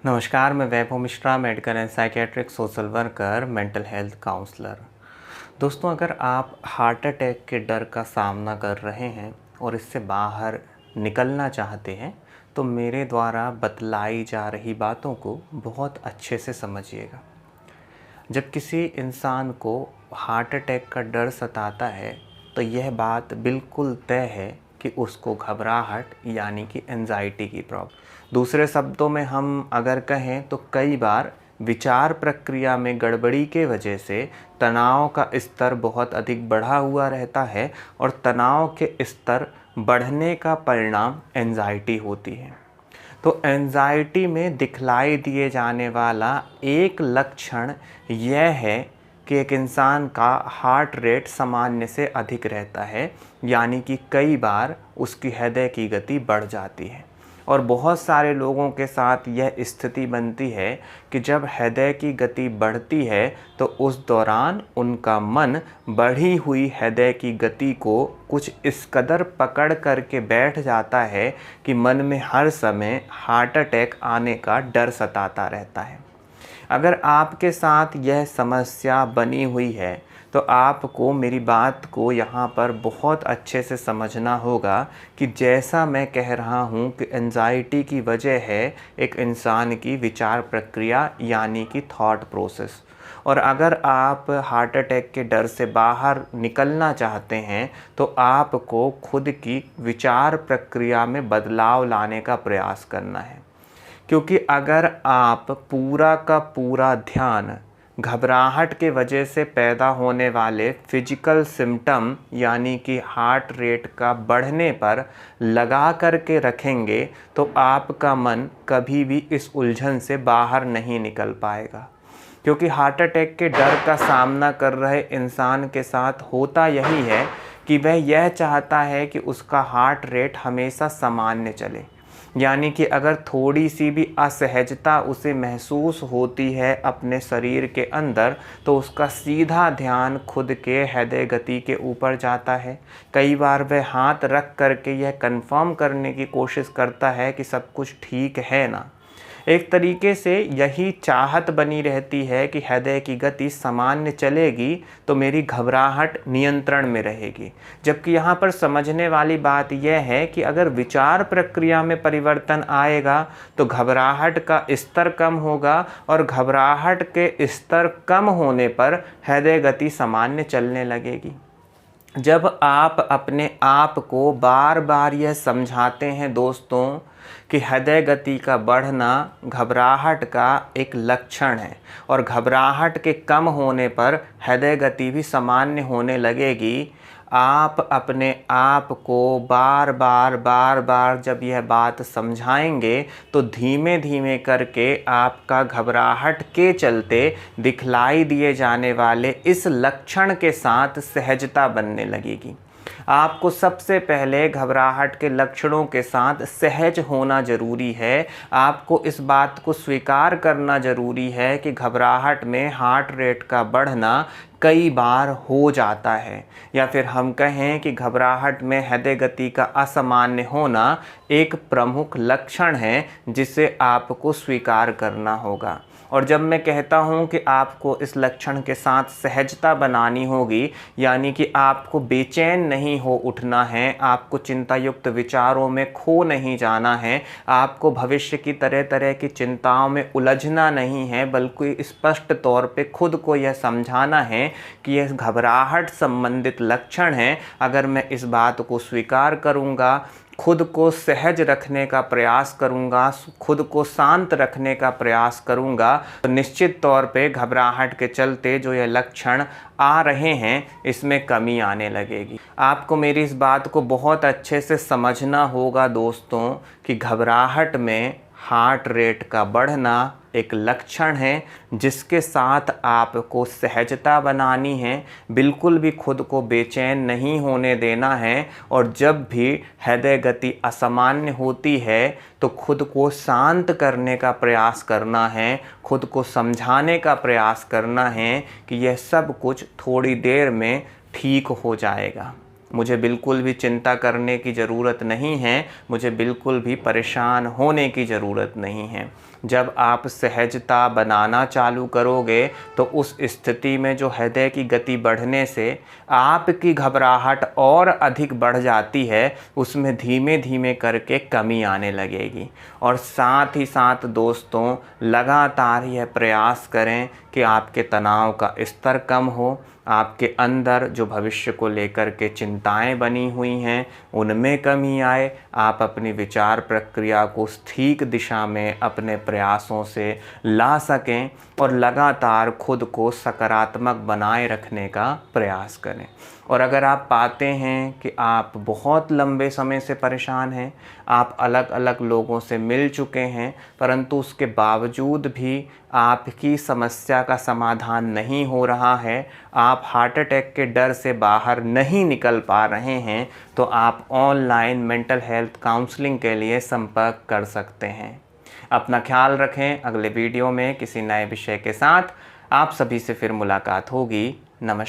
नमस्कार, मैं Vaibhav Mishra, medical and psychiatric social worker, mental health counsellor. दोस्तों, अगर आप हार्ट अटैक के डर का सामना कर रहे हैं और इससे बाहर निकलना चाहते हैं तो मेरे द्वारा बतलाई जा रही बातों को बहुत अच्छे से समझिएगा। जब किसी इंसान को हार्ट अटैक का डर सताता है तो यह बात बिल्कुल तय है कि उसको घबराहट यानी कि एंजाइटी की प्रॉब्लम। दूसरे शब्दों में हम अगर कहें तो कई बार विचार प्रक्रिया में गड़बड़ी के वजह से तनाव का स्तर बहुत अधिक बढ़ा हुआ रहता है और तनाव के स्तर बढ़ने का परिणाम एंजाइटी होती है। तो एंजाइटी में दिखलाई दिए जाने वाला एक लक्षण यह है कि एक इंसान का हार्ट रेट सामान्य से अधिक रहता है, यानी कि कई बार उसकी हृदय की गति बढ़ जाती है। और बहुत सारे लोगों के साथ यह स्थिति बनती है कि जब हृदय की गति बढ़ती है तो उस दौरान उनका मन बढ़ी हुई हृदय की गति को कुछ इस कदर पकड़ करके बैठ जाता है कि मन में हर समय हार्ट अटैक आने का डर सताता रहता है। अगर आपके साथ यह समस्या बनी हुई है तो आपको मेरी बात को यहाँ पर बहुत अच्छे से समझना होगा कि जैसा मैं कह रहा हूँ कि एंजाइटी की वजह है एक इंसान की विचार प्रक्रिया यानी कि थॉट प्रोसेस। और अगर आप हार्ट अटैक के डर से बाहर निकलना चाहते हैं तो आपको खुद की विचार प्रक्रिया में बदलाव लाने का प्रयास करना है। क्योंकि अगर आप पूरा का पूरा ध्यान घबराहट के वजह से पैदा होने वाले फिजिकल सिम्टम यानी कि हार्ट रेट का बढ़ने पर लगा करके रखेंगे तो आपका मन कभी भी इस उलझन से बाहर नहीं निकल पाएगा। क्योंकि हार्ट अटैक के डर का सामना कर रहे इंसान के साथ होता यही है कि वह यह चाहता है कि उसका हार्ट रेट हमेशा सामान्य चले, यानी कि अगर थोड़ी सी भी असहजता उसे महसूस होती है अपने शरीर के अंदर तो उसका सीधा ध्यान खुद के हृदय गति के ऊपर जाता है। कई बार वह हाथ रख करके यह कंफर्म करने की कोशिश करता है कि सब कुछ ठीक है ना। एक तरीके से यही चाहत बनी रहती है कि हृदय की गति सामान्य चलेगी तो मेरी घबराहट नियंत्रण में रहेगी। जबकि यहाँ पर समझने वाली बात यह है कि अगर विचार प्रक्रिया में परिवर्तन आएगा तो घबराहट का स्तर कम होगा और घबराहट के स्तर कम होने पर हृदय गति सामान्य चलने लगेगी। जब आप अपने आप को बार बार यह समझाते हैं दोस्तों कि हृदय गति का बढ़ना घबराहट का एक लक्षण है और घबराहट के कम होने पर हृदय गति भी सामान्य होने लगेगी, आप अपने आप को बार बार जब यह बात समझाएंगे तो धीमे धीमे करके आपका घबराहट के चलते दिखलाई दिए जाने वाले इस लक्षण के साथ सहजता बनने लगेगी। आपको सबसे पहले घबराहट के लक्षणों के साथ सहज होना ज़रूरी है। आपको इस बात को स्वीकार करना ज़रूरी है कि घबराहट में हार्ट रेट का बढ़ना कई बार हो जाता है, या फिर हम कहें कि घबराहट में हृदय गति का असामान्य होना एक प्रमुख लक्षण है जिसे आपको स्वीकार करना होगा। और जब मैं कहता हूँ कि आपको इस लक्षण के साथ सहजता बनानी होगी, यानी कि आपको बेचैन नहीं हो उठना है, आपको चिंता युक्त विचारों में खो नहीं जाना है, आपको भविष्य की तरह तरह की चिंताओं में उलझना नहीं है, बल्कि स्पष्ट तौर पे खुद को यह समझाना है कि यह घबराहट संबंधित लक्षण है। अगर मैं इस बात को स्वीकार करूँगा, खुद को सहज रखने का प्रयास करूंगा, खुद को शांत रखने का प्रयास करूंगा तो निश्चित तौर पे घबराहट के चलते जो ये लक्षण आ रहे हैं इसमें कमी आने लगेगी। आपको मेरी इस बात को बहुत अच्छे से समझना होगा दोस्तों कि घबराहट में हार्ट रेट का बढ़ना एक लक्षण है जिसके साथ आपको सहजता बनानी है, बिल्कुल भी खुद को बेचैन नहीं होने देना है। और जब भी हृदय गति असामान्य होती है तो खुद को शांत करने का प्रयास करना है, खुद को समझाने का प्रयास करना है कि यह सब कुछ थोड़ी देर में ठीक हो जाएगा। मुझे बिल्कुल भी चिंता करने की ज़रूरत नहीं है, मुझे बिल्कुल भी परेशान होने की ज़रूरत नहीं है। जब आप सहजता बनाना चालू करोगे तो उस स्थिति में जो हृदय की गति बढ़ने से आपकी घबराहट और अधिक बढ़ जाती है, उसमें धीमे धीमे करके कमी आने लगेगी। और साथ ही साथ दोस्तों, लगातार यह प्रयास करें कि आपके तनाव का स्तर कम हो, आपके अंदर जो भविष्य को लेकर के चिंताएं बनी हुई हैं उनमें कमी आए, आप अपनी विचार प्रक्रिया को ठीक दिशा में अपने प्रयासों से ला सकें और लगातार खुद को सकारात्मक बनाए रखने का प्रयास करें। और अगर आप पाते हैं कि आप बहुत लंबे समय से परेशान हैं, आप अलग अलग लोगों से मिल चुके हैं, परंतु उसके बावजूद भी आपकी समस्या का समाधान नहीं हो रहा है, आप हार्ट अटैक के डर से बाहर नहीं निकल पा रहे हैं, तो आप ऑनलाइन मेंटल हेल्थ काउंसलिंग के लिए संपर्क कर सकते हैं। अपना ख्याल रखें। अगले वीडियो में किसी नए विषय के साथ आप सभी से फिर मुलाकात होगी। नमस्कार।